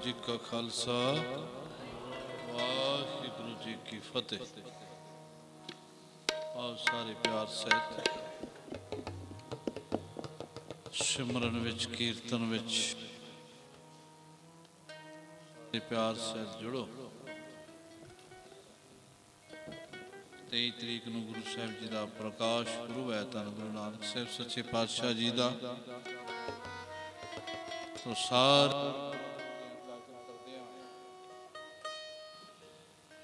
जी का खालसा वाहिगुरु जी की फतेह। और सारे प्यार सहित सिमरन विच कीर्तन विच प्यार सहित जुड़ो। 23 तरीक ਨੂੰ गुरु साहिब जी का प्रकाश गुरु है धन गुरु नानक साहिब सच्चे पातशाह जी का। तो सारे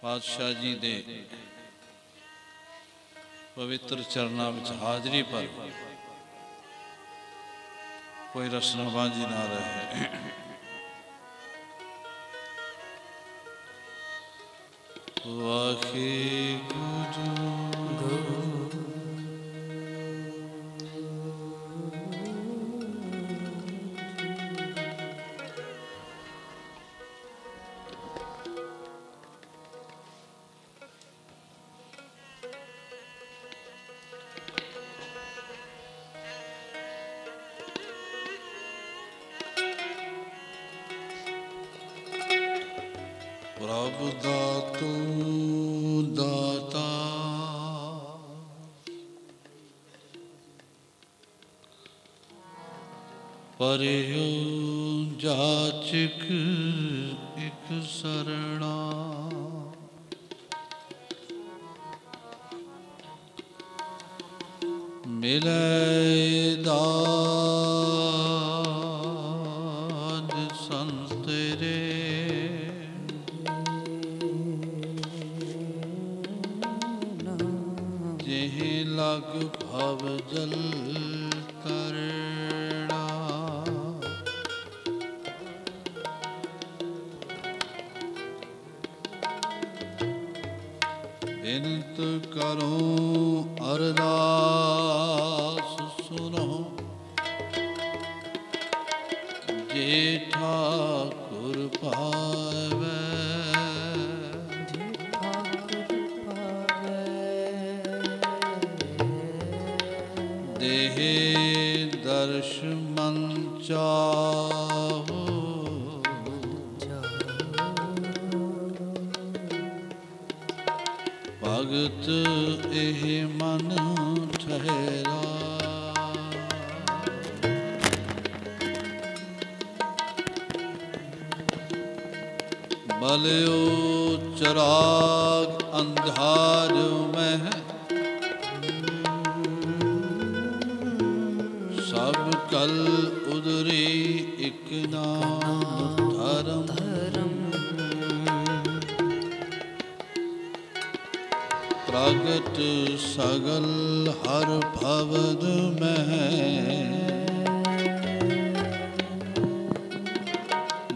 पातशाह जी दे पवित्र चरणों में हाजरी पर कोई रस्मबाजी ना रहे। वाहिगुरु प्रभु दातू दाता परियो जाचक एक सरना। मिले दाद संतरे लग भव जल तरना। बिनत करूं अरदास सुनो जे ठाकुर पावे। देहे दर्श मन चाहो भगत एह मन ठहरा। बलियो चराग अंधार में सब कल उदरी एक नाम धर्म। प्रगट सगल हर भवद में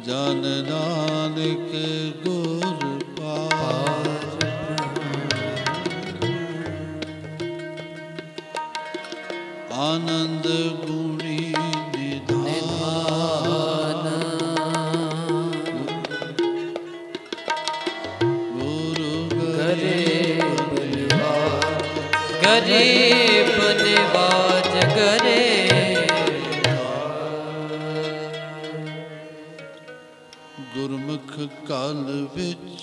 जन नानक गुर पार। आनंद गुणी निधान गुरु गरीब निवाज करे। गुरमुख काल विच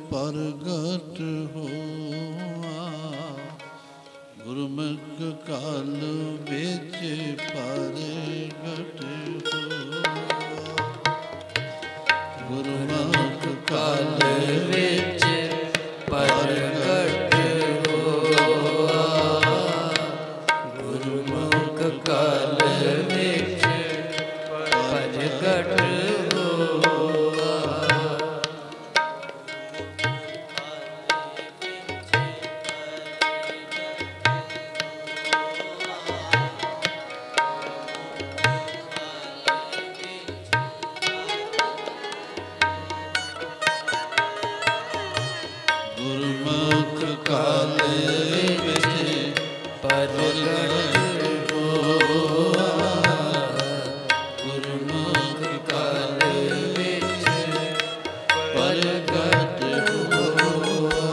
प्रगट होआ। गुरमुख काल विच प्रगट होआ। गुरमुख काल विच प्रगट होआ। गुरमुख काल विच प्रगट गुरमुख काल विच प्रगट होआ। गुरमुख काल विच प्रगट होआ।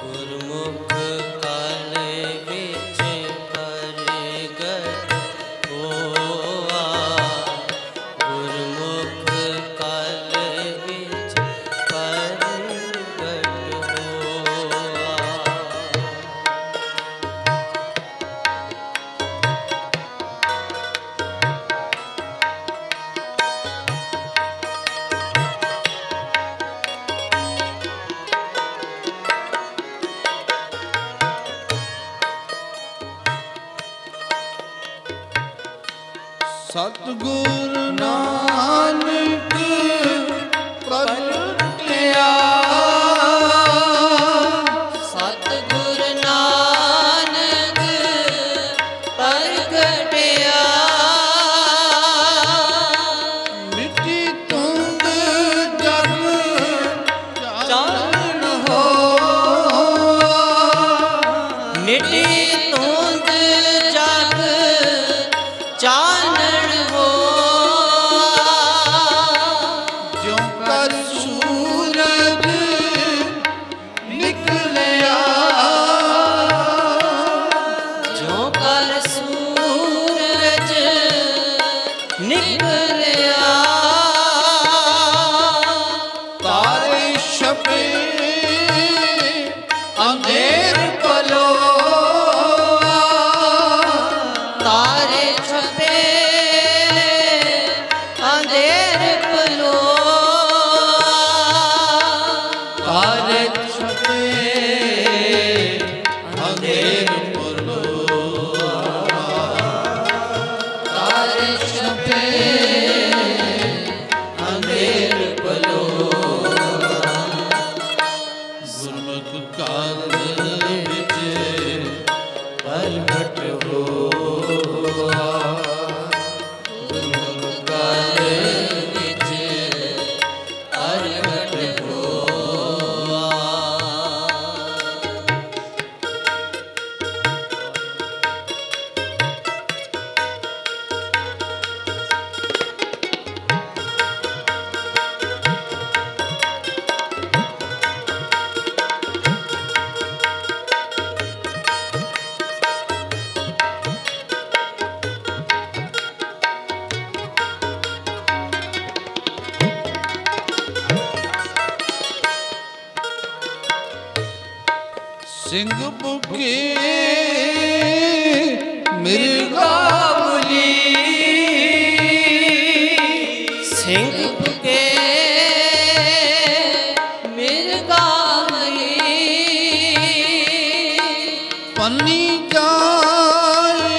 गुरमुख काल विच प्रगट होआ। गुरमुख काल सतगुरु नानक प्रगटया, सतगुरु नानक प्रगटया, मिट्टी तुंद जग चानन हो, मिट्टी तुंद जग चानन हो, ज्यों कर सूरज निकलिया, ज्यों कर सूरज निकलिया, तारे छपे अंधेर पलो, तारे छपे अंधेर पलो, तारे छपे अंधेर पलो, तारे छपे अंधेर पलो, गुरमुख काल विच प्रगट होआ, गुरमुख काल विच प्रगट होआ। सिंह बुके मिर्गावली, सिंह बुके मिर्गावली, पन्नी जाए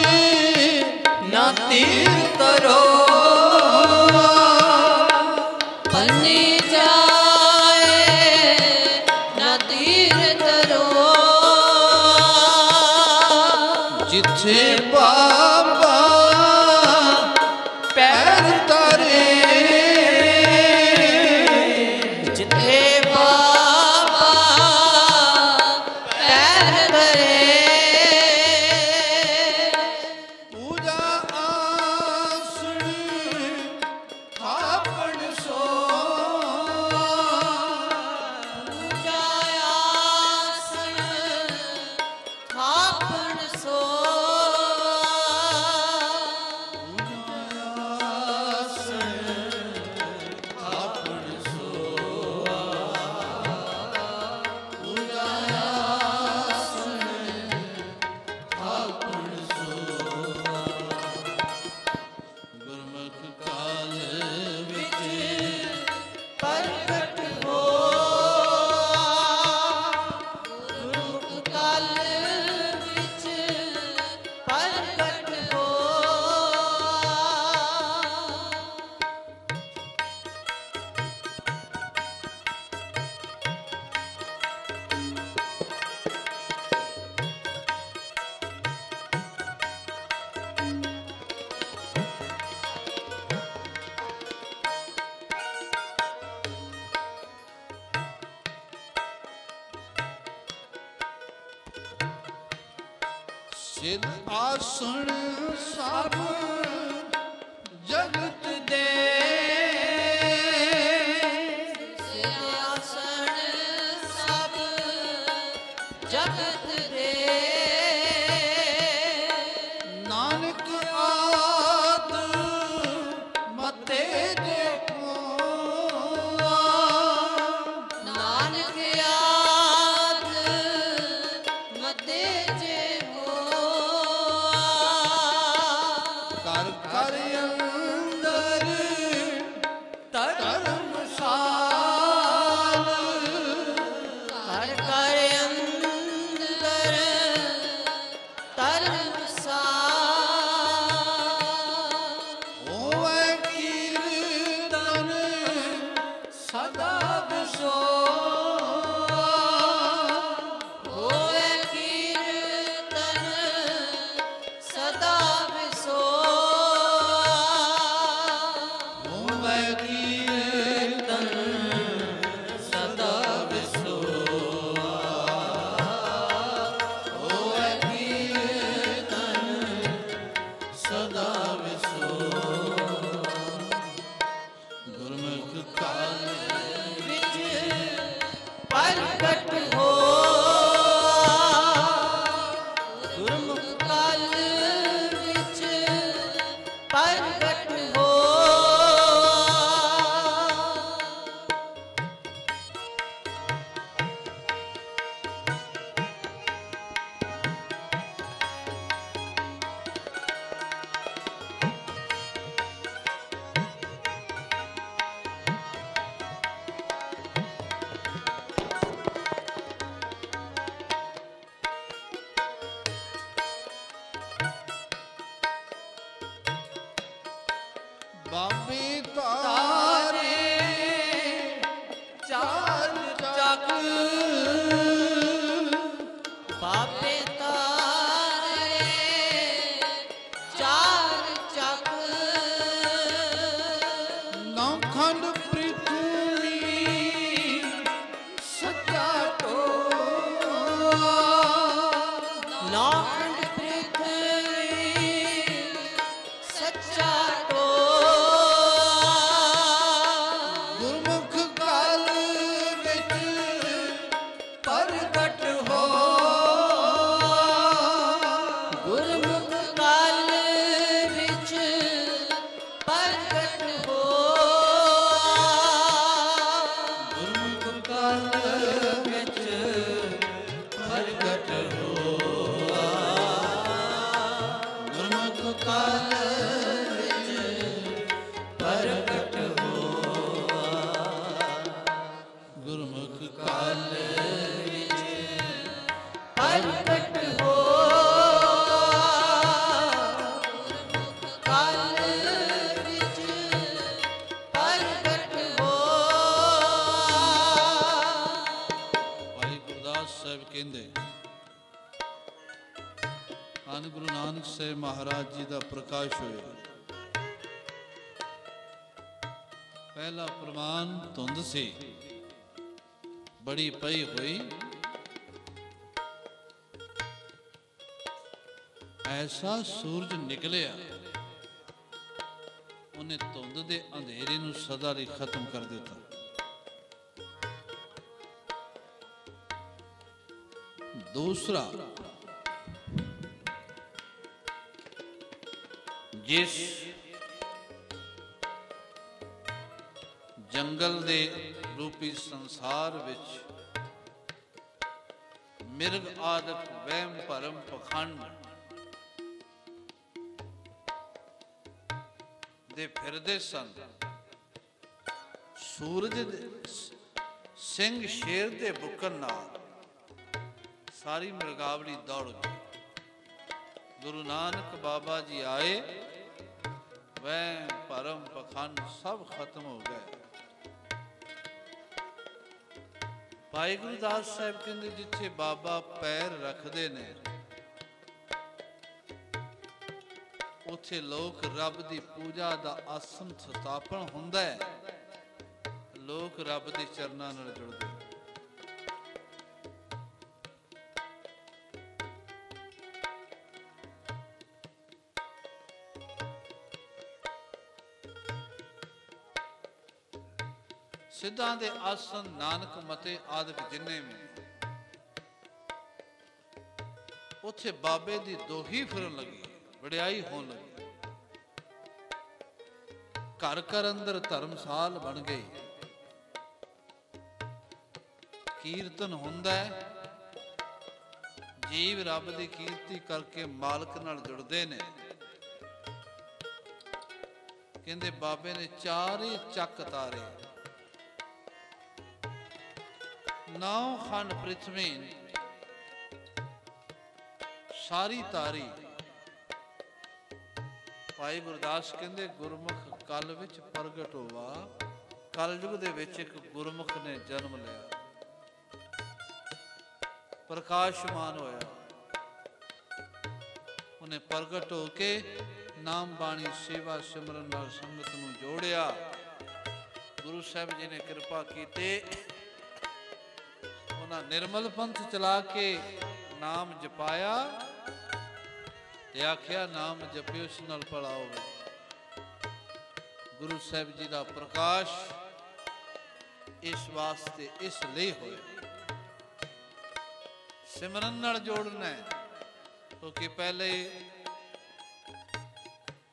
ना तीर तरो, पन्नी जाए ना तीर तरो, जिथे बाबा पैर तारे, जिथे बाबा पैर धरे, पूजा आसन थापण सो, पूजा आसन थापण सो, गुरमुख काल विच प्रगट हो, गुरमुख काल विच प्रगट हो, सिद्ध आसन सब जगत दे, सिंहासन सब जगत दे, नानक आद मते देखो, नानक याद मते जे हो, कर ਹੋਵੇ ਕੀਰਤਨ ਸਦਾ ਵਿਸੋਆ ਹੋਵੇ ਕੀਰਤਨ ਸਦਾ ਵਿਸੋਆ ਗੁਰਮੁਖ ਕਾਲ ਵਿੱਚ ਪ੍ਰਗਟ ਹੋ ਗੁਰਮੁਖ ਕਾਲ ਵਿੱਚ ਪ੍ਰਗਟ ਹੋ ਬਾਬੇ ਤਾਰੇ ਚਾਰ ਚੱਕ ਬਾਬੇ ਤਾਰੇ ਚਾਰ ਚੱਕ ਨੌ ਖੰਡ ਪ੍ਰਿਥਵੀ ਸੱਚਾ ਟੋਆ ਨੌਖੰਡ ਪ੍ਰਿਥਵੀ ਸੱਚਾ ਟੋਆ ਗੁਰਮੁਖ ਕਾਲ ਵਿੱਚ ਪ੍ਰਗਟ ਹੋ ਗੁਰਮੁਖ ਕਾਲ ਵਿੱਚ ਪ੍ਰਗਟ ਹੋ ਗੁਰਮੁਖ ਕਾਲ ਵਿੱਚ ਪ੍ਰਗਟ ਹੋਆ ਗੁਰਮੁਖ ਕਾਲ ਵਿੱਚ ਪ੍ਰਗਟ ਹੋਆ ਗੁਰਮੁਖ ਕਾਲ ਵਿੱਚ ਪ੍ਰਗਟ ਹੋ ਕਾਲ ਵਿੱਚ ਪ੍ਰਗਟ ਹੋ ਭਾਈ ਗੁਰਦਾਸ ਸਾਹਿਬ ਕਹਿੰਦੇ ਹਨ ਗੁਰੂ ਨਾਨਕ ਸਾਹਿਬ ਮਹਾਰਾਜ ਜੀ ਦਾ ਪ੍ਰਕਾਸ਼ ਹੋਇਆ ਪਹਿਲਾ ਪ੍ਰਮਾਨ ਧੁੰਦ ਸੀ ਬੜੀ ਪਈ ਹੋਈ ਐਸਾ ਸੂਰਜ ਨਿਕਲਿਆ ਉਹਨੇ ਧੁੰਦ ਦੇ ਅੰਧੇਰੇ ਨੂੰ ਸਦਾ ਲਈ ਖਤਮ ਕਰ ਦਿੱਤਾ ਦੂਸਰਾ ਜਿਸ ਜੰਗਲ ਦੇ ਰੂਪੀ ਸੰਸਾਰ ਵਿੱਚ ਮਿਰਗ ਆਦਿਕ ਵਹਿਮ ਭਰਮ ਪਖੰਡ ਦੇ ਫਿਰਦੇ ਸਨ ਸੂਰਜ ਦੇ ਸਿੰਘ ਸ਼ੇਰ ਦੇ ਬੁੱਕਣ ਨਾਲ ਸਾਰੀ ਮਿਰਗਾਵਲੀ ਦੌੜ ਗਈ ਗੁਰੂ ਨਾਨਕ ਬਾਬਾ ਜੀ ਆਏ ਵਹਿਮ ਭਰਮ ਪਖੰਡ ਸਭ ਖਤਮ ਹੋ ਗਏ ਭਾਈ ਗੁਰਦਾਸ ਸਾਹਿਬ ਕਹਿੰਦੇ ਜਿੱਥੇ ਬਾਬਾ ਪੈਰ ਰੱਖਦੇ ਨੇ ਉੱਥੇ ਲੋਕ ਰੱਬ ਦੀ ਪੂਜਾ ਦਾ ਆਸਨ ਸਥਾਪਨ ਹੁੰਦਾ ਹੈ ਲੋਕ ਰੱਬ ਦੇ ਚਰਨਾਂ ਨਾਲ ਜੁੜਦੇ ਸਿੱਧਾਂ ਦੇ ਆਸਨ ਨਾਨਕ ਮਤੇ ਆਦਿਕ ਜਿੰਨੇ ਵੀ ਉੱਥੇ ਬਾਬੇ ਦੀ ਦੋਹੀ ਫਿਰਨ ਲੱਗੀ ਵਡਿਆਈ ਹੋਣ ਲੱਗੀ ਘਰ ਘਰ ਅੰਦਰ ਧਰਮਸਾਲ ਬਣ ਗਈ ਕੀਰਤਨ ਹੁੰਦਾ ਹੈ ਜੀਵ ਰੱਬ ਦੀ ਕੀਰਤੀ ਕਰਕੇ ਮਾਲਕ ਨਾਲ ਜੁੜਦੇ ਨੇ ਕਹਿੰਦੇ ਬਾਬੇ ਨੇ ਚਾਰੇ ਚੱਕ ਤਾਰੇ ਨੌ ਖੰਡ ਪ੍ਰਿਥਵੀ ਸਾਰੀ ਤਾਰੀ ਭਾਈ ਗੁਰਦਾਸ ਕਹਿੰਦੇ ਗੁਰਮੁਖ ਕਲ ਵਿੱਚ ਪ੍ਰਗਟ ਹੋਵਾ ਕਲਯੁਗ ਦੇ ਵਿੱਚ ਇੱਕ ਗੁਰਮੁਖ ਨੇ ਜਨਮ ਲਿਆ ਪ੍ਰਕਾਸ਼ਮਾਨ ਹੋਇਆ ਉਹਨੇ ਪ੍ਰਗਟ ਹੋ ਕੇ ਨਾਮ ਬਾਣੀ ਸੇਵਾ ਸਿਮਰਨ ਨਾਲ ਸੰਗਤ ਨੂੰ ਜੋੜਿਆ ਗੁਰੂ ਸਾਹਿਬ ਜੀ ਨੇ ਕਿਰਪਾ ਕੀਤੀ, ਉਹਨਾਂ ਨਿਰਮਲ ਪੰਥ ਚਲਾ ਕੇ ਨਾਮ ਜਪਾਇਆ ਤੇ ਆਖਿਆ ਨਾਮ ਜਪਿਓ ਇਸ ਨਾਲ ਭਲਾ ਹੋਵੇ। ਗੁਰੂ ਸਾਹਿਬ ਜੀ ਦਾ ਪ੍ਰਕਾਸ਼ ਇਸ ਵਾਸਤੇ ਇਸ ਲਈ ਹੋਇਆ, ਸਿਮਰਨ ਨਾਲ ਜੋੜਨਾ ਹੈ। ਕਿਉਂਕਿ ਪਹਿਲੇ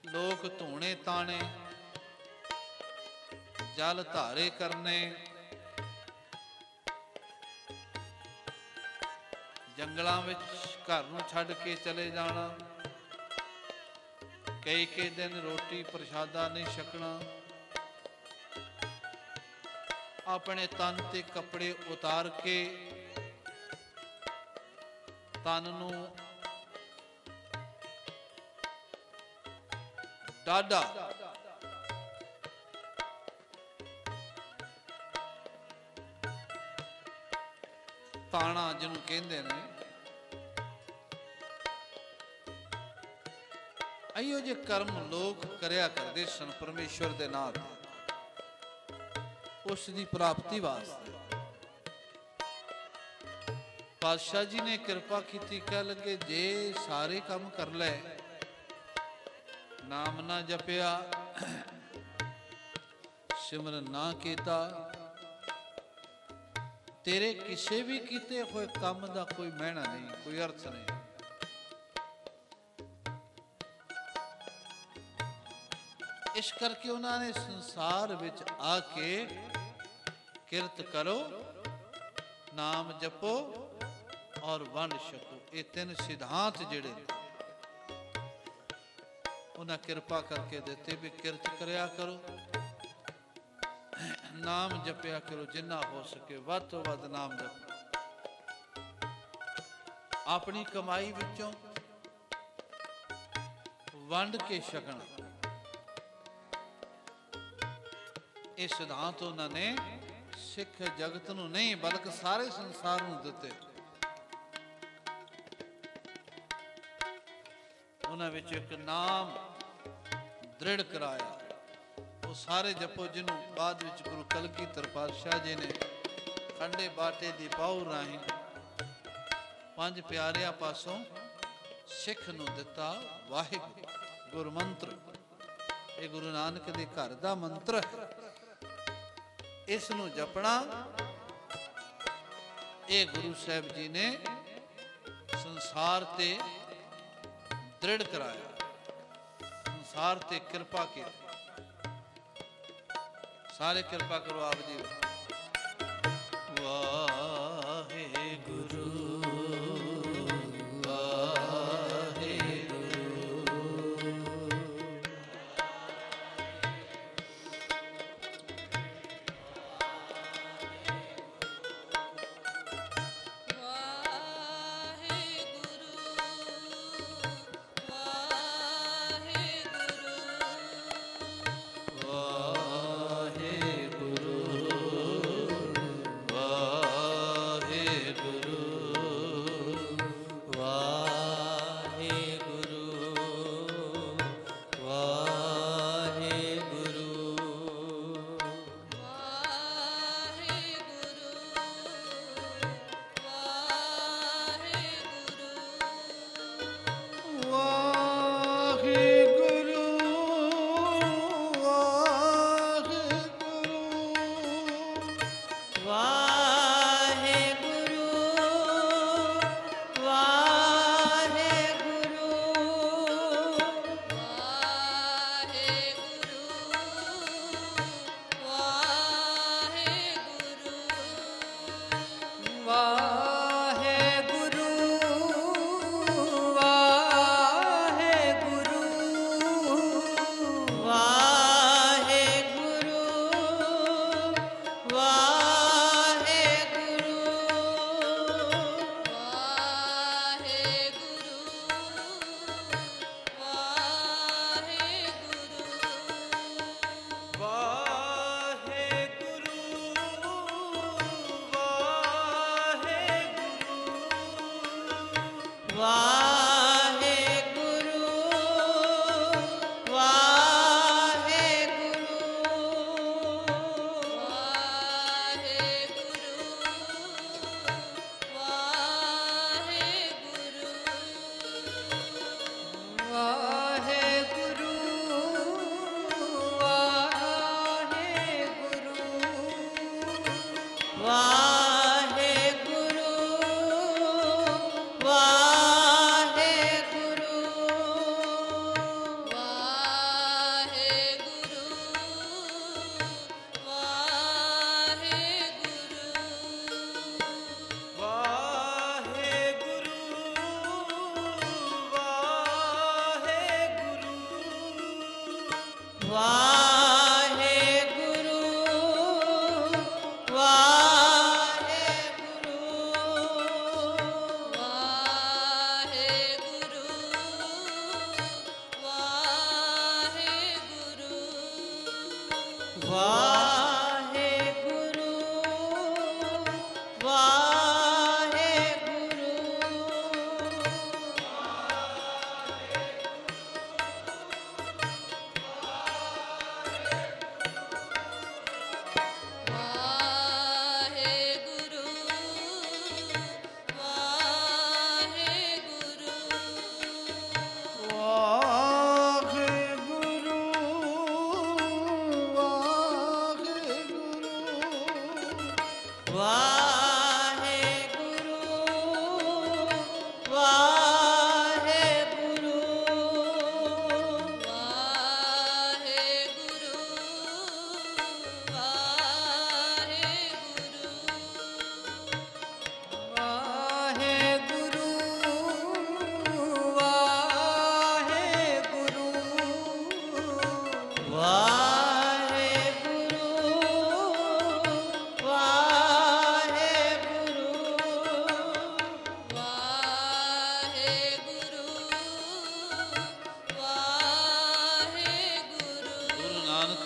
ਲੋਕ ਧੂਣੇ ਤਾਣੇ, ਜਲ ਧਾਰੇ ਕਰਨੇ, ਜੰਗਲਾਂ ਵਿੱਚ ਘਰ ਨੂੰ ਛੱਡ ਕੇ ਚਲੇ ਜਾਣਾ, ਕਈ ਦਿਨ ਰੋਟੀ ਪ੍ਰਸ਼ਾਦਾ ਨਹੀਂ ਛਕਣਾ, ਆਪਣੇ ਤਨ ਤੇ ਕੱਪੜੇ ਉਤਾਰ ਕੇ ਤਨ ਨੂੰ ਡਾਢਾ ਤਾਣਾ ਜਿਹਨੂੰ ਕਹਿੰਦੇ ਨੇ, ਅਈਓ ਜੇ ਕਰਮ ਲੋਕ ਕਰਿਆ ਕਰਦੇ ਸਨ ਪਰਮੇਸ਼ਵਰ ਦੇ ਨਾਂ ਤੇ, ਉਸ ਦੀ ਪ੍ਰਾਪਤੀ ਵਾਸਤੇ। ਪਾਤਸ਼ਾਹ ਜੀ ਨੇ ਕਿਰਪਾ ਕੀਤੀ, ਕਹਿ ਲੱਗੇ ਜੇ ਸਾਰੇ ਕੰਮ ਕਰ ਲੈ, ਨਾਮ ਨਾ ਜਪਿਆ, ਸਿਮਰਨ ਨਾ ਕੀਤਾ, ਤੇਰੇ ਕਿਸੇ ਵੀ ਕੀਤੇ ਹੋਏ ਕੰਮ ਦਾ ਕੋਈ ਮਹਿਣਾ ਨਹੀਂ, ਕੋਈ ਅਰਥ ਨਹੀਂ। ਇਸ ਕਰਕੇ ਉਹਨਾਂ ਨੇ ਸੰਸਾਰ ਵਿੱਚ ਆ ਕੇ ਕਿਰਤ ਕਰੋ, ਨਾਮ ਜਪੋ ਔਰ ਵੰਡ ਛਕੋ, ਇਹ ਤਿੰਨ ਸਿਧਾਂਤ ਜਿਹੜੇ ਉਹਨਾਂ ਕਿਰਪਾ ਕਰਕੇ ਦਿੱਤੇ ਵੀ ਕਿਰਤ ਕਰਿਆ ਕਰੋ, ਨਾਮ ਜਪਿਆ ਕਰੋ, ਜਿੰਨਾ ਹੋ ਸਕੇ ਵੱਧ ਤੋਂ ਵੱਧ ਨਾਮ ਜਪੋ। ਆਪਣੀ ਕਮਾਈ ਵਿੱਚੋਂ ਵੰਡ ਕੇ ਛਕਣਾ, ਇਹ ਸਿਧਾਂਤ ਉਹਨਾਂ ਨੇ ਸਿੱਖ ਜਗਤ ਨੂੰ ਨਹੀਂ ਬਲਕਿ ਸਾਰੇ ਸੰਸਾਰ ਨੂੰ ਦਿੱਤੇ। ਉਹਨਾਂ ਵਿੱਚ ਇੱਕ ਨਾਮ ਦ੍ਰਿੜ ਕਰਾਇਆ, ਉਹ ਸਾਰੇ ਜਪੋ, ਜਿਹਨੂੰ ਬਾਅਦ ਵਿੱਚ ਗੁਰੂ ਕਲਗੀਧਰ ਪਾਤਸ਼ਾਹ ਜੀ ਨੇ ਖੰਡੇ ਬਾਟੇ ਦੀ ਪਾਉ ਰਾਹੀਂ ਪੰਜ ਪਿਆਰਿਆਂ ਪਾਸੋਂ ਸਿੱਖ ਨੂੰ ਦਿੱਤਾ। ਵਾਹਿਗੁਰੂ ਗੁਰ ਮੰਤਰ, ਇਹ ਗੁਰੂ ਨਾਨਕ ਦੇ ਘਰ ਦਾ ਮੰਤਰ ਹੈ। ਇਸ ਨੂੰ ਜਪਣਾ, ਇਹ ਗੁਰੂ ਸਾਹਿਬ ਜੀ ਨੇ ਸੰਸਾਰ ਤੇ ਦ੍ਰਿੜ ਕਰਾਇਆ, ਸੰਸਾਰ ਤੇ ਕਿਰਪਾ ਕੀਤੀ। ਸਾਰੇ ਕਿਰਪਾ ਕਰੋ ਆਪ ਜੀ। ਵਾਹਿਗੁਰੂ ਵਾਹਿਗੁਰੂ ਵਾਹਿਗੁਰੂ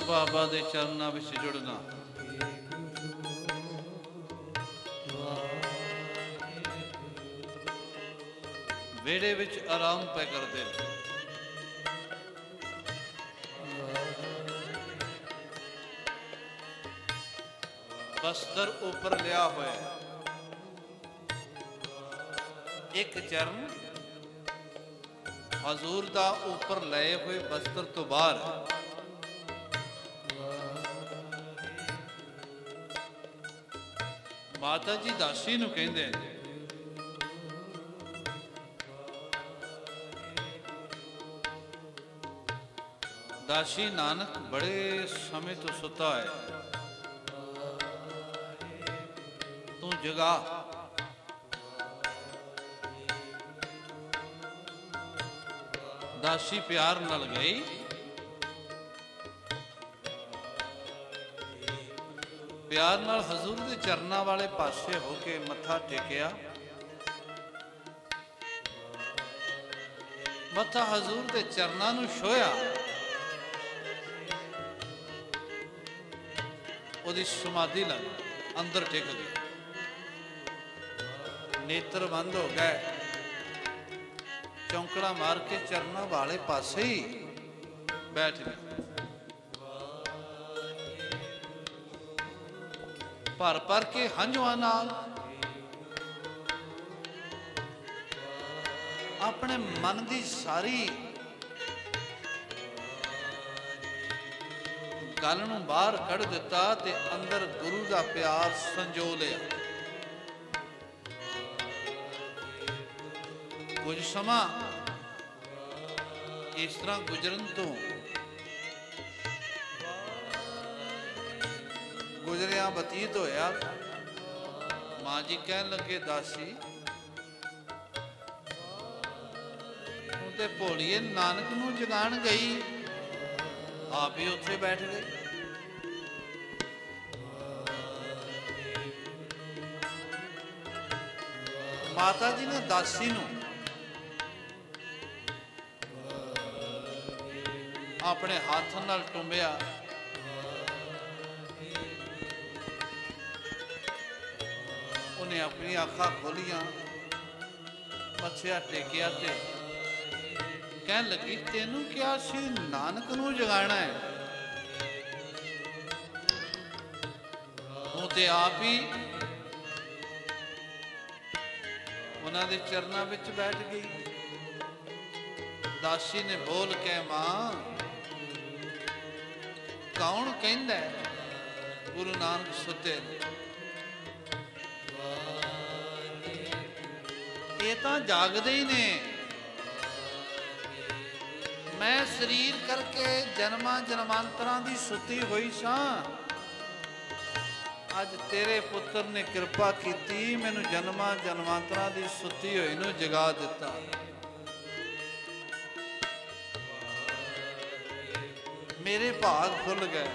ਬਾਬਾ ਦੇ ਚਰਨਾਂ ਵਿੱਚ ਜੁੜਨਾ। ਵਿਹੜੇ ਵਿੱਚ ਆਰਾਮ ਪੈ ਕਰਦੇ ਨੇ। ਬਸਤਰ ਉੱਪਰ ਲਿਆ ਹੋਇਆ, ਇੱਕ ਚਰਨ ਹਜ਼ੂਰ ਦਾ ਉੱਪਰ ਲਏ ਹੋਏ ਬਸਤਰ ਤੋਂ ਬਾਹਰ। ਮਾਤਾ ਜੀ ਦਾਸੀ ਨੂੰ ਕਹਿੰਦੇ ਨੇ, ਦਾਸੀ ਨਾਨਕ ਬੜੇ ਸਮੇਂ ਤੋਂ ਸੁੱਤਾ ਹੈ, ਤੂੰ ਜਗਾ। ਦਾਸੀ ਪਿਆਰ ਨਾਲ ਗਈ, ਪਿਆਰ ਨਾਲ ਹਜ਼ੂਰ ਦੇ ਚਰਨਾਂ ਵਾਲੇ ਪਾਸੇ ਹੋ ਕੇ ਮੱਥਾ ਟੇਕਿਆ। ਮੱਥਾ ਹਜ਼ੂਰ ਦੇ ਚਰਨਾਂ ਨੂੰ ਛੋਇਆ। ਉਹਦੀ ਸਮਾਧੀ ਲੱਗ ਅੰਦਰ ਟਿਕ ਗਈ। ਨੇਤਰ ਬੰਦ ਹੋ ਗਏ। ਚੌਂਕੜਾ ਮਾਰ ਕੇ ਚਰਨਾਂ ਵਾਲੇ ਪਾਸੇ ਹੀ ਬੈਠ ਗਏ। ਭਰ ਭਰ ਕੇ ਹੰਝੂਆਂ ਨਾਲ ਆਪਣੇ ਮਨ ਦੀ ਸਾਰੀ ਗੱਲ ਨੂੰ ਬਾਹਰ ਕੱਢ ਦਿੱਤਾ ਤੇ ਅੰਦਰ ਗੁਰੂ ਦਾ ਪਿਆਰ ਸੰਜੋ ਲਿਆ। ਕੁਝ ਸਮਾਂ ਇਸ ਤਰ੍ਹਾਂ ਗੁਜ਼ਰਨ ਤੋਂ ਗੁਜ਼ਰਿਆ ਬਤੀਤ ਹੋਇਆ। ਮਾਂ ਜੀ ਕਹਿਣ ਲੱਗੇ, ਦਾਸੀ ਤੂੰ ਤੇ ਭੋਲੀਏ ਨਾਨਕ ਨੂੰ ਜਗਾਣ ਗਈ, ਆਪ ਹੀ ਉੱਥੇ ਬੈਠ ਗਏ। ਮਾਤਾ ਜੀ ਨੇ ਦਾਸੀ ਨੂੰ ਆਪਣੇ ਹੱਥ ਨਾਲ ਟੁੰਬਿਆ। ਉਹਨੇ ਆਪਣੀ ਅੱਖਾਂ ਖੋਲੀਆਂ, ਮੱਥਾ ਟੇਕਿਆ ਤੇ ਕਹਿਣ ਲੱਗੀ, ਤੈਨੂੰ ਕਿਹਾ ਸੀ ਨਾਨਕ ਨੂੰ ਜਗਾਣਾ ਹੈ, ਤੂੰ ਤੇ ਆਪ ਹੀ ਉਹਨਾਂ ਦੇ ਚਰਨਾਂ ਵਿੱਚ ਬੈਠ ਗਈ। ਦਾਸੀ ਨੇ ਬੋਲ ਕੇ, ਮਾਂ ਕੌਣ ਕਹਿੰਦਾ ਗੁਰੂ ਨਾਨਕ ਸੁੱਤੇ? ਇਹ ਤਾਂ ਜਾਗਦੇ ਹੀ ਨੇ। ਮੈਂ ਸਰੀਰ ਕਰਕੇ ਜਨਮਾਂ ਜਨਮਾਂਤਰਾਂ ਦੀ ਸੁੱਤੀ ਹੋਈ ਸਾਂ। ਅੱਜ ਤੇਰੇ ਪੁੱਤਰ ਨੇ ਕਿਰਪਾ ਕੀਤੀ, ਮੈਨੂੰ ਜਨਮਾਂ ਜਨਮਾਂਤਰਾਂ ਦੀ ਸੁੱਤੀ ਹੋਈ ਨੂੰ ਜਗਾ ਦਿੱਤਾ। ਮੇਰੇ ਭਾਗ ਖੁੱਲ ਗਏ।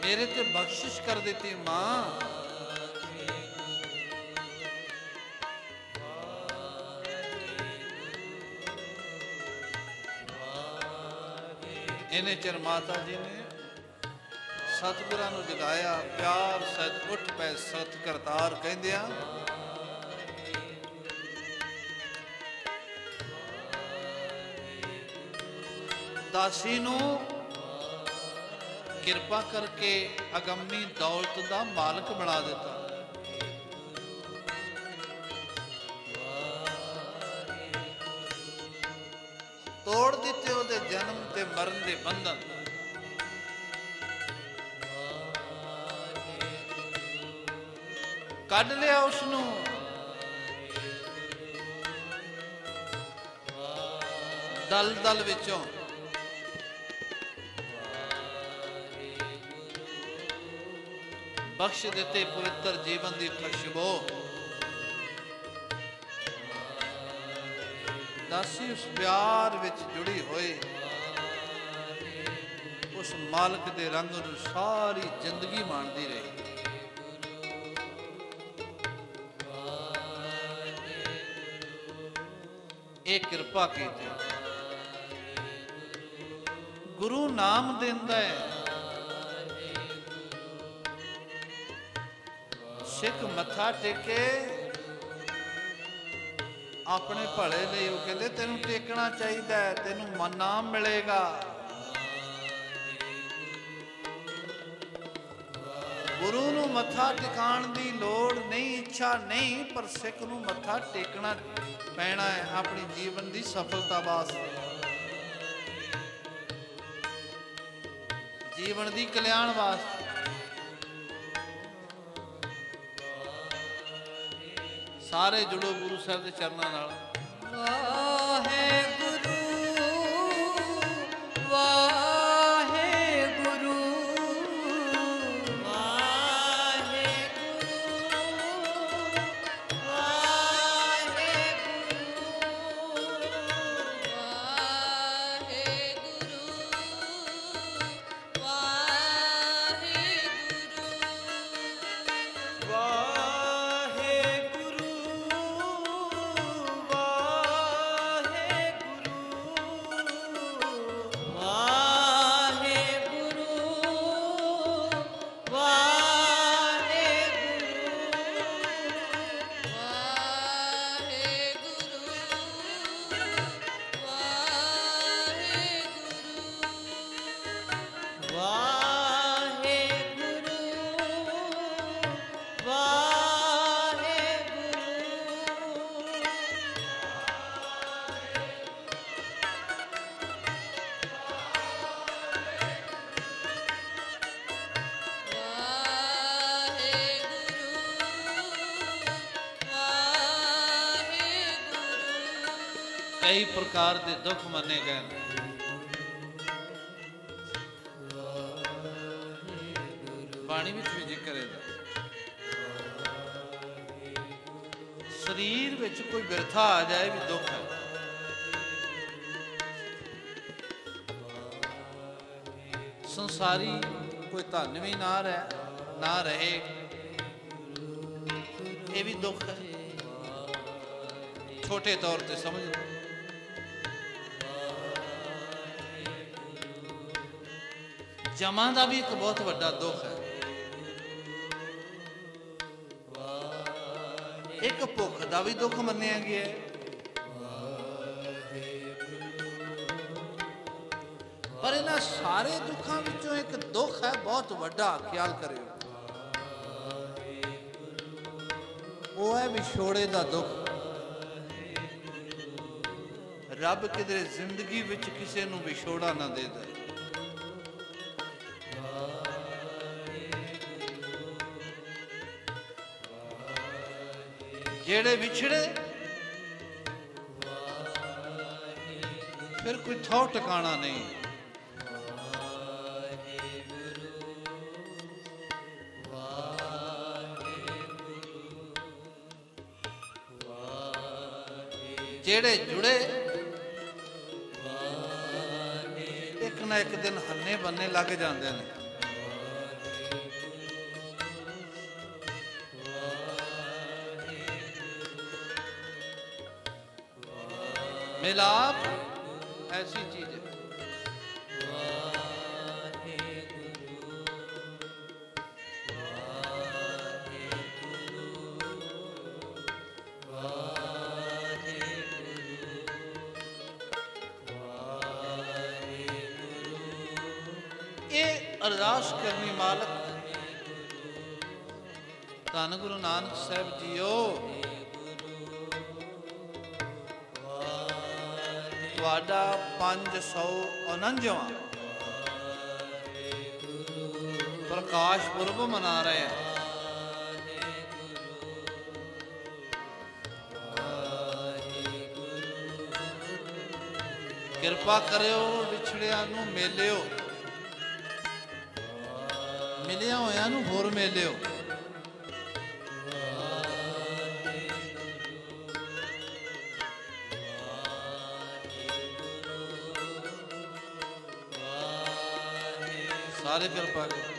ਮੇਰੇ ਤੇ ਬਖਸ਼ਿਸ਼ ਕਰ ਦਿੱਤੀ ਮਾਂ। इन्हें चिर माता जी ने सतगुरां नूं जगाया, प्यार सत उठ पै सत करतार कहंदियां दासी नूं किरपा करके अगम्मी दौलत दा मालक बना दिता। तोड़ दिते उहदे जन्म ते मरण दे बंधन। कढ लिया उसनूं दल दल विचों। बख्श दिते पवित्र जीवन की खुशबू। दासी उस प्यार विच जुड़ी होई उस मालक दे रंग नूं सारी जिंदगी माणदी रही। एक कृपा कीती। गुरु नाम देंदा है, सिख मत्था टेके अपने भले लिए। वो कहते तेनू टेकना चाहिए, तेनू नाम मिलेगा। गुरु नू मत्था टिकाण दी लोड़ नहीं, इच्छा नहीं, पर सिख नू मत्था टेकना पैना है अपनी जीवन की सफलता वास्ते, जीवन की कल्याण वास्ते। सारे जुड़ो गुरु साहब के चरणों नाल। वाहेगुरु वाहेगुरु कई प्रकार के दुख मने गए। बाणी विच भी जिक्र है शरीर विच कोई बिरथा आ जाए भी दुख है। संसारी कोई धन भी ना रहे ये भी दुख है। छोटे तौर पे समझ लो। जमा का भी एक बहुत बड़ा दुख है। एक भुख का भी दुख मन्निया गया है। पर इन्हां सारे दुखों विचों एक दुख है बहुत बड़ा, ख्याल करियो, वो है विछोड़े का दुख। रब किधरे जिंदगी विच किसी नूं विछोड़ा ना दे दे। जेड़े विछड़े फिर कोई थौ ठिकाना नहीं। जेड़े जुड़े एक ना एक दिन हन्ने बन्ने लग जाते हैं। मिलाप ऐसी चीज है अरदास करनी मालक धन गुरु नानक साहब जीओ तुहाडा 549वां प्रकाश पुरब मना रहे हैं। कृपा करियो विछड़िया नूं मेलियो, मिलिया होया नूं होर मेलियो। सारे कृपा करो।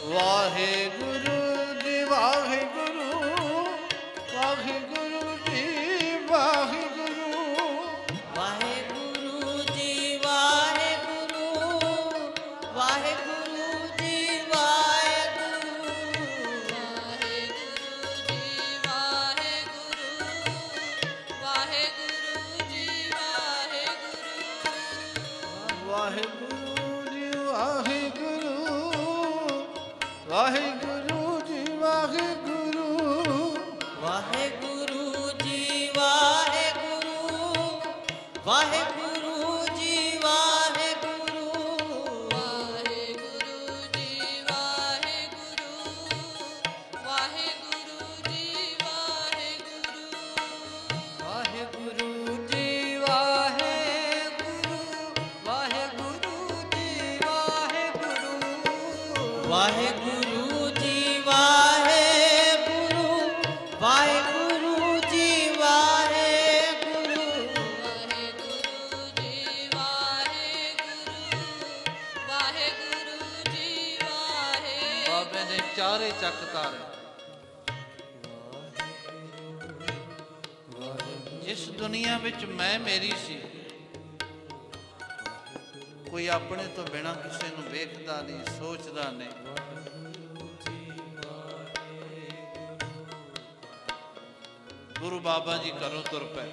ਵਾਹਿਗੁਰੂ ਜੀ ਵਾਹਿਗੁਰੂ, ਵਾਹਿਗੁਰੂ ਜੀ ਵਾਹਿਗੁਰੂ, ਵਾਹਿਗੁਰੂ ਜੀ ਵਾਹਿਗੁਰੂ, ਵਾਹਿਗੁਰੂ ਜੀ ਵਾਹਿਗੁਰੂ, ਵਾਹਿਗੁਰੂ ਜੀ ਵਾਹਿਗੁਰੂ, ਵਾਹਿਗੁਰੂ ਜੀ ਵਾਹਿਗੁਰੂ, ਵਾਹਿਗੁਰੂ ਜੀ ਵਾਹਿਗੁਰੂ, ਵਾਹਿਗੁਰੂ ਜੀ ਵਾਹਿਗੁਰੂ, ਵਾਹਿਗੁਰੂ ਜੀ ਵਾਹਿਗੁਰੂ, ਵਾਹਿਗੁਰੂ ਜੀ ਵਾਹਿਗੁਰੂ, ਵਾਹਿਗੁਰੂ ਜੀ ਵਾਹਿਗੁਰੂ, ਵਾਹਿਗੁਰੂ ਜੀ ਵਾਹਿਗੁਰੂ, ਵਾਹਿਗੁਰੂ ਜੀ ਵਾਹਿਗੁਰੂ, ਵਾਹਿਗੁਰੂ ਜੀ ਵਾਹਿਗੁਰੂ, ਵਾਹਿਗੁਰੂ ਜੀ ਵਾਹਿਗੁਰੂ, ਵਾਹਿਗੁਰੂ ਜੀ ਵਾਹਿਗੁਰੂ, ਵਾਹਿਗੁਰੂ ਜੀ ਵਾਹਿਗੁਰੂ। ਬਾਬੇ ਨੇ ਚਾਰੇ ਚੱਕ ਤਾਰੇ। ਜਿਸ ਦੁਨੀਆ ਵਿੱਚ ਮੈਂ ਮੇਰੀ ਸੀ, ਕੋਈ ਆਪਣੇ ਤੋਂ ਬਿਨਾਂ ਕਿਸੇ ਨੂੰ ਵੇਖਦਾ ਨਹੀਂ, ਸੋਚਦਾ ਨਹੀਂ। ਗੁਰੂ ਬਾਬਾ ਜੀ ਘਰੋਂ ਤੁਰ ਪਏ।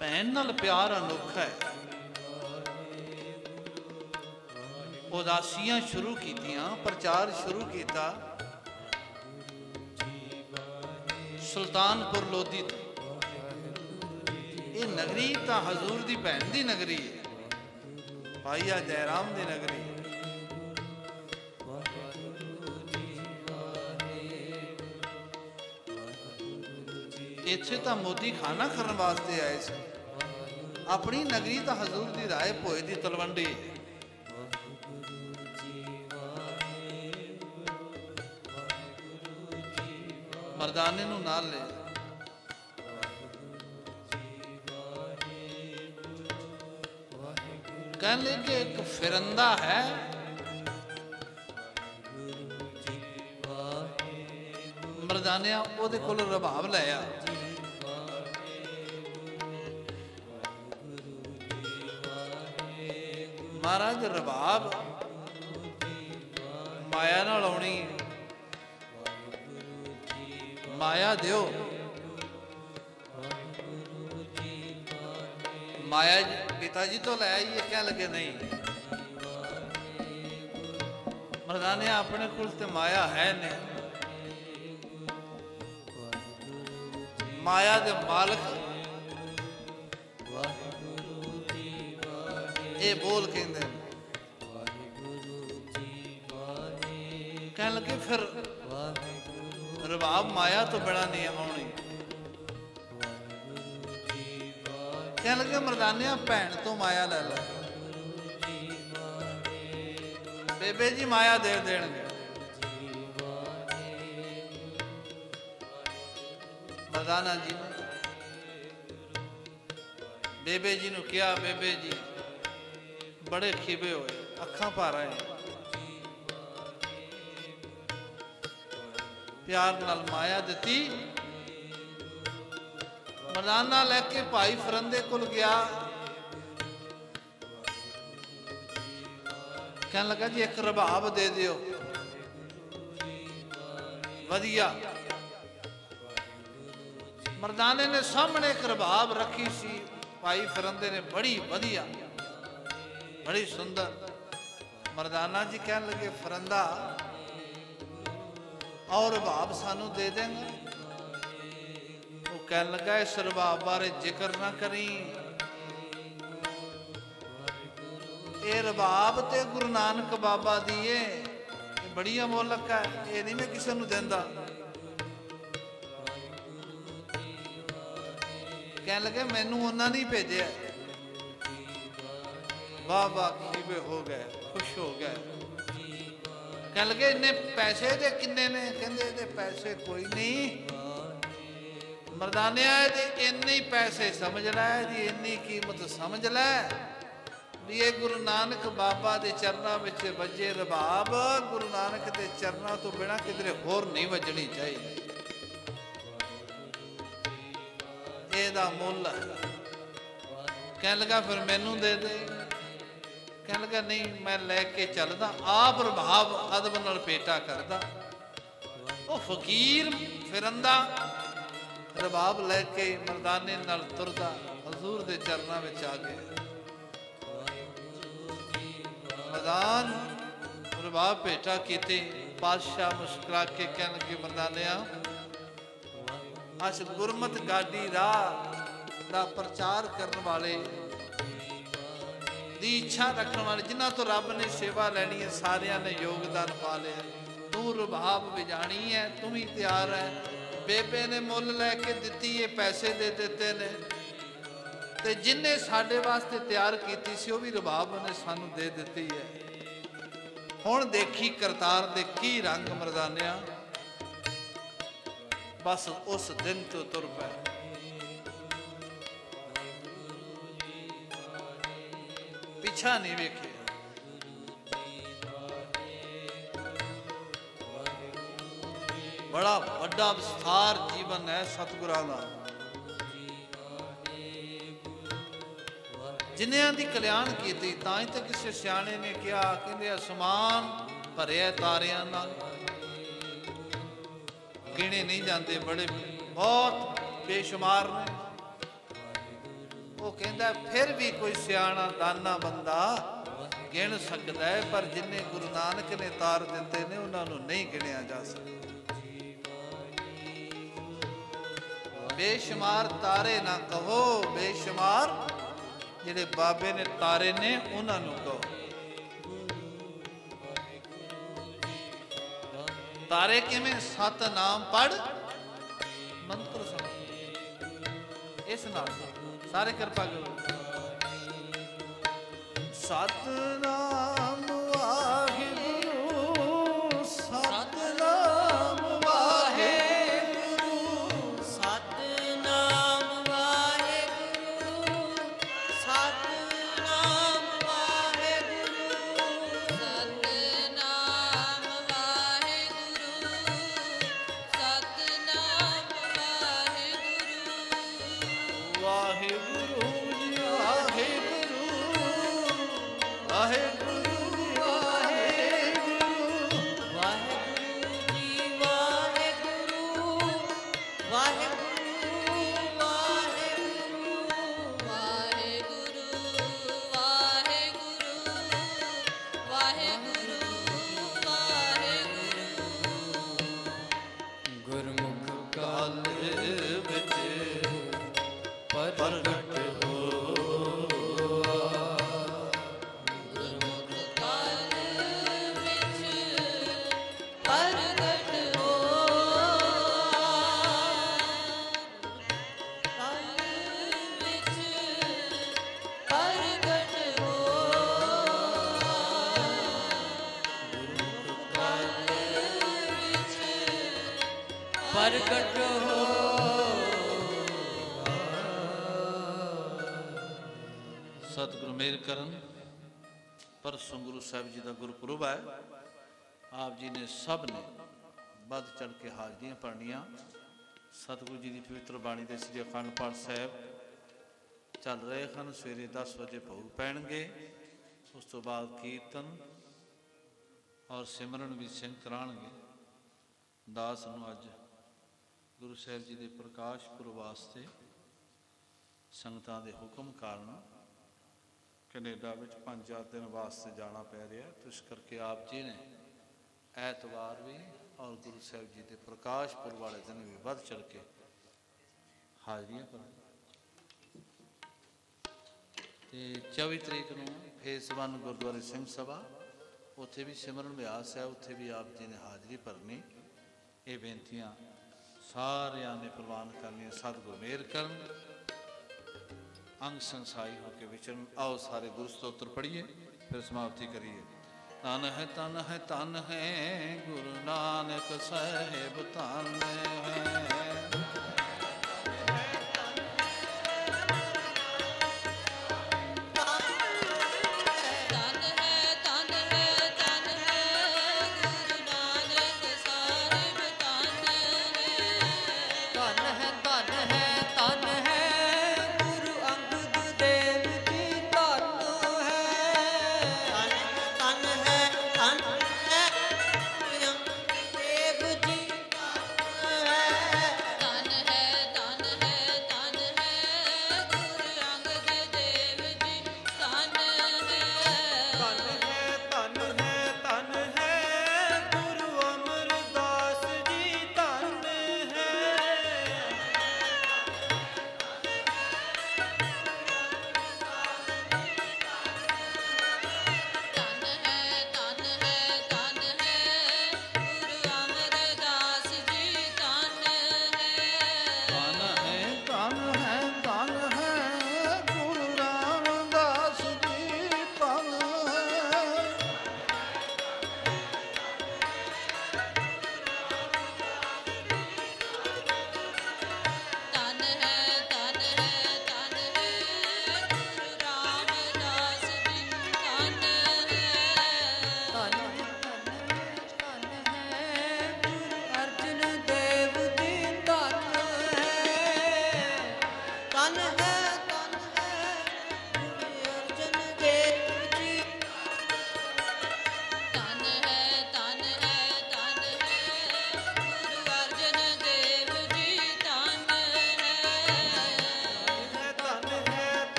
ਭੈਣ ਨਾਲ ਪਿਆਰ ਅਨੋਖਾ ਹੈ। ਉਦਾਸੀਆਂ ਸ਼ੁਰੂ ਕੀਤੀਆਂ, ਪ੍ਰਚਾਰ ਸ਼ੁਰੂ ਕੀਤਾ ਸੁਲਤਾਨਪੁਰ ਲੋਧੀ ਤੋਂ। ਇਹ ਨਗਰੀ ਤਾਂ ਹਜ਼ੂਰ ਦੀ ਭੈਣ ਦੀ ਨਗਰੀ ਹੈ, ਭਾਈਆ ਜੈ ਰਾਮ ਦੀ ਨਗਰੀ। ਇੱਥੇ ਤਾਂ ਮੋਦੀ ਖਾਣਾ ਕਰਨ ਵਾਸਤੇ ਆਏ ਸੀ। ਆਪਣੀ ਨਗਰੀ ਤਾਂ ਹਜ਼ੂਰ ਦੀ ਰਾਏ ਭੋਏ ਦੀ ਤਲਵੰਡੀ ਹੈ। ਮਰਦਾਨੇ ਨੂੰ ਨਾਲ ਲੈ। ਕਹਿਣ ਲੱਗੇ ਇੱਕ ਫਿਰੰਦਾ ਹੈ, ਮਰਦਾਨਿਆਂ ਉਹਦੇ ਕੋਲ ਰਬਾਬ ਲਿਆ। ਮਹਾਰਾਜ ਰਬਾਬ ਮਾਇਆ ਨਾਲ ਆਉਣੀ, ਮਾਇਆ ਦਿਓ। ਮਾਇਆ ਪਿਤਾ ਜੀ ਤੋਂ ਲੈ ਆਈਏ, ਕਹਿ ਲਗੇ ਨਹੀਂ। ਮਰਦਾਨੇ ਆਪਣੇ ਕੋਲ ਤੇ ਮਾਇਆ ਹੈ ਨਹੀਂ। ਮਾਇਆ ਦੇ ਮਾਲਕ ਇਹ ਬੋਲ ਕਹਿੰਦੇ ਨੇ। ਕਹਿਣ ਲੱਗੇ ਫਿਰ ਰਬਾਬ ਮਾਇਆ ਤੋਂ ਬੜਾ ਨਹੀਂ ਆਉਣੀ। ਕਹਿਣ ਲੱਗੇ ਮਰਦਾਨਿਆਂ ਭੈਣ ਤੋਂ ਮਾਇਆ ਲੈ ਲੈ। ਬੇਬੇ ਜੀ ਮਾਇਆ ਦੇ ਦੇਣਗੇ। ਮਰਦਾਨਾ ਜੀ ਨੇ ਬੇਬੇ ਜੀ ਨੂੰ ਕਿਹਾ, ਬੇਬੇ ਜੀ ਬੜੇ ਖਿਬੇ ਹੋਏ, ਅੱਖਾਂ ਭਰ ਆਏ। ਪਿਆਰ ਨਾਲ ਮਾਇਆ ਦਿੱਤੀ। ਮਰਦਾਨਾ ਲੈ ਕੇ ਭਾਈ ਫਰੰਦੇ ਕੋਲ ਗਿਆ। ਕਹਿਣ ਲੱਗਾ ਜੀ ਇੱਕ ਰਬਾਬ ਦੇ ਦਿਓ ਵਧੀਆ। ਮਰਦਾਨੇ ਨੇ ਸਾਹਮਣੇ ਇੱਕ ਰਬਾਬ ਰੱਖੀ ਸੀ। ਭਾਈ ਫਰੰਦੇ ਨੇ ਬੜੀ ਵਧੀਆ, ਬੜੀ ਸੁੰਦਰ। ਮਰਦਾਨਾ ਜੀ ਕਹਿਣ ਲੱਗੇ ਫਰੰਦਾ ਔਰ ਰਬਾਬ ਸਾਨੂੰ ਦੇ ਦੇਂਗਾ? ਉਹ ਕਹਿਣ ਲੱਗਾ ਇਸ ਰਬਾਬ ਬਾਰੇ ਜ਼ਿਕਰ ਨਾ ਕਰੀ। ਇਹ ਰਬਾਬ ਤੇ ਗੁਰੂ ਨਾਨਕ ਬਾਬਾ ਦੀ ਏ, ਇਹ ਬੜੀ ਅਮੋਲਕ ਹੈ, ਇਹ ਨਹੀਂ ਮੈਂ ਕਿਸੇ ਨੂੰ ਦਿੰਦਾ। ਕਹਿਣ ਲੱਗੇ ਮੈਨੂੰ ਉਹਨਾਂ ਨੇ ਭੇਜਿਆ। ਵਾਹ ਵਾਹ ਖੀਬੇ ਹੋ ਗਏ, ਖੁਸ਼ ਹੋ ਗਏ। ਕਹਿਣ ਲੱਗੇ ਇੰਨੇ ਪੈਸੇ ਦੇ ਕਿੰਨੇ ਨੇ? ਕਹਿੰਦੇ ਇਹਦੇ ਪੈਸੇ ਕੋਈ ਨਹੀਂ। ਮਰਦਾਨਿਆ ਇਹਦੇ ਇੰਨੇ ਪੈਸੇ ਸਮਝ ਲੈ, ਇਹਦੀ ਇੰਨੀ ਕੀਮਤ ਸਮਝ ਲੈ ਵੀ ये गुरु नानक बाबा के चरणों में वजे रबाब गुरु नानक के चरणों तो बिना किधरे होर नहीं वजनी चाहिए। एदा मुल कह लगा फिर मैनू दे दे, कह लगा नहीं मैं लैके चलदा। आप रबाब अदब नाल पेटा करदा, वो फकीर फिरंदा रबाब लैके मर्दाने नाल तुरदा हजूर दे चरणों में आ गए। मर्दान रबाब भेटा कीते, पातशाह मुस्कुरा के कह लगे मर्दाने अस गुरमत गाड़ी राह दा प्रचार करने वाले दी इच्छा रखने वाले जिन्हों तो रब ने सेवा लैनी है सारिया ने योगदान पा लिया। तू रबाब बजानी है, तू भी तैयार है। बेबे ने मुल लैके दिती है, पैसे दे देते ने, ते जिन्हें साडे वास्ते तैयार की सी वो भी रबाब ने सानू दे दी है। हुण देखी करतार दे की रंग मर्दानिया, बस उस दिन तो तुर पै। पिछा नहीं वेखे, बड़ा वड्डा विस्तार जीवन है सतगुरां दा। जिन्हों की कल्याण की तां तो किसी सियाने ने कहा कहते आसमान भरिया तारियां नाल गिने नहीं जाते, बड़े बहुत बेशुमार ने। वो कहता फिर भी कोई सियाना दाना बंदा गिन सकता है, पर जिन्हें गुरु नानक ने तार दिते ने उन्होंने नहीं गिनिया जा सकता। बेशुमार तारे ना कहो, बेशुमार जिहड़े बाबे ने तारे ने उन्होंने कहो। तारे किवें? सत नाम पढ़ मंत्र सुन। इस नाम सारे कृपा करो। सतनाम वाहिगुरु, सतनाम वाहिगुरु, सतनाम वाहिगुरु, सतनाम वाहिगुरु, सतनाम वाहिगुरु, सतनाम वाहिगुरु। वाहिगुरु वाहिगुरु गुरमुख काल विच प्रगट प्रगट हो। सतगुरु मेहर करन। परसों गुरु साहिब जी का गुरपुरब है। आप जी ने सब ने बध चढ़ के हाजरियां पढ़निया। सतगुरु जी की पवित्र बाणी के श्री अखंड पाठ साहब चल रहे हैं। सवेरे 10 बजे भोग पैणगे, उस तो बाद कीर्तन और सिमरन भी सिंह कराणगे। दास नूं अज गुरु साहिब जी के प्रकाश पुरब वास्ते संगतां दे हुक्म कारण कनेडा में 5-4 दिन वास्ते जाना पै रहा है। तो इस करके आप जी ने ऐतवार भी और गुरु साहिब जी के प्रकाश पुरब वाले दिन भी बढ़ चढ़ के हाजरियां कर। 24 तरीक को फेस 1 गुरुद्वारे सिंह सभा, उत्थे भी सिमरन अभ्यास है, उत्थे भी आप जी ने हाजरी भरनी। ये बेनतियां सारिया ने प्रवान करनी। सतगुरु मेहर करन। अंग संसाई होकर विचरण। आओ सारे गुरु स्तोत्र पढ़िए, फिर समाप्ति करिए। तन है तन है तन है गुरु नानक साहेब तन है।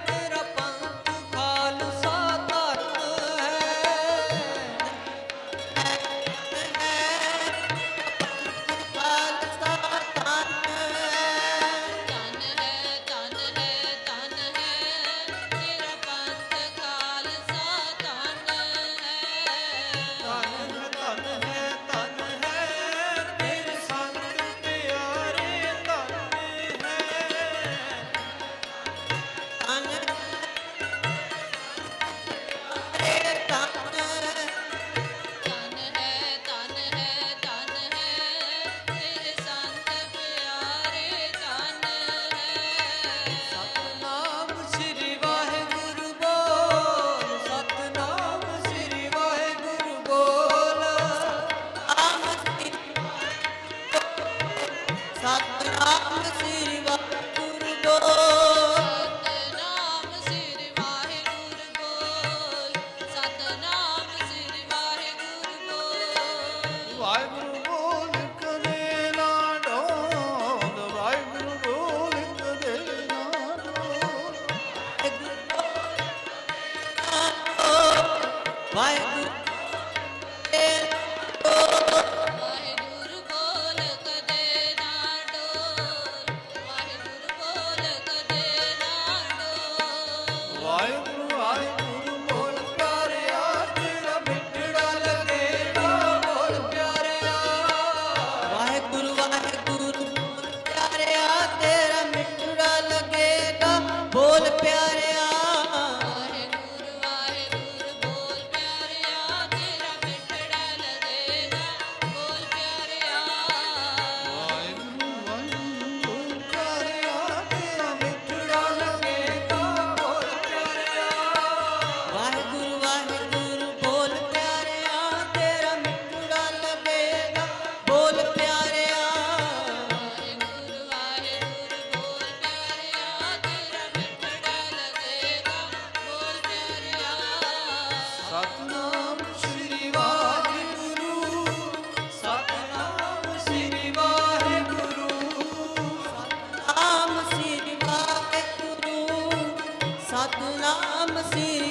ਤੇਰਾ ਪੰਥ ਖਾਲਸਾ ਧਨ ਖਾਲਸਾ ਧਨ ਤੇਰਾ ਪੰਥ ਖਾਲਸਾ ਧਨ ਤੇਰੇ ਸੰਤ ਪਿਆਰੇ ਧਨ ਸਤਨਾਮ ਸ੍ਰੀ ਵਾਹਿਗੁਰੂ ਬੋਲ ਸਤਨਾਮ ਸ੍ਰੀ ਵਾਹਿਗੁਰੂ ਬੋਲ ਸਤਨਾਮ ਸ੍ਰੀ ਵਾਹਿਗੁਰੂ ਬੋਲ ਸਤਨਾਮ ਸ੍ਰੀ ਵਾਹਿਗੁਰੂ ਬੋਲ ਸਤਨਾਮ ਸ੍ਰੀ ਵਾਹਿਗੁਰੂ ਬੋਲ ਵਾਹਿਗੁਰੂ ਬੋਲ ਕਦੇ ਨਾ ਡੋਲ ਵਾਹਿਗੁਰੂ ਬੋਲ ਕਦੇ ਨਾ ਡੋਲ ਵਾਹਿਗੁਰੂ ਵਾਹਿਗੁਰੂ ਬੋਲ ਕਦੇ ਨਾ ਡੋਲ ਵਾਹਿਗੁਰੂ ਬੋਲ ਕਦੇ ਨਾ ਡੋਲ ਵਾਹਿਗੁਰੂ ਵਾਹਿਗੁਰੂ ਬੋਲ ਪਿਆਰਿਆ ਤੇਰਾ ਮਿੱਠੜਾ ਲੱਗੇਗਾ ਬੋਲ ਪਿਆਰਿਆ ਵਾਹਿਗੁਰੂ ਵਾਹਿਗੁਰੂ ਬੋਲ ਪਿਆਰਿਆ ਤੇਰਾ ਮਿੱਠੜਾ ਲੱਗੇਗਾ ਬੋਲ ਪਿਆਰਿਆ ਵਾਹਿਗੁਰੂ ਵਾਹਿਗੁਰੂ ਬੋਲ ਪਿਆਰਿਆ ਤੇਰਾ ਮਿੱਠੜਾ ਲੱਗੇਗਾ ਬੋਲ ਪਿਆਰਿਆ ਵਾਹਿਗੁਰੂ ਵਾਹਿਗੁਰੂ ਪਿਆਰਿਆ ਤੇਰਾ ਮਿੱਠੜਾ ਲੱਗੇਗਾ ਬੋਲ ਪਿਆਰਿਆ ਵਾਹਿਗੁਰੂ ਵਾਹਿਗੁਰੂ ਬੋਲ ਪਿਆਰਿਆ ਤੇਰਾ ਮਿੱਠੜਾ ਲੱਗੇਗਾ ਬੋਲ ਪਿਆਰਿਆ ਵਾਹਿਗੁਰੂ ਵਾਹਿਗੁਰੂ ਬੋਲ ਪਿਆਰਿਆ ਤੇਰਾ ਮਿੱਠੜਾ ਲੱਗੇਗਾ ਬੋਲ ਪਿਆਰਿਆ ਸਤਨਾਮ ਸ੍ਰੀ ਵਾਹਿਗੁਰੂ ਸਤਨਾਮ ਸ੍ਰੀ ਵਾਹਿਗੁਰੂ ਸਤਨਾਮ ਸ੍ਰੀ ਵਾਹਿਗੁਰੂ ਸਤਨਾਮ ਸ੍ਰੀ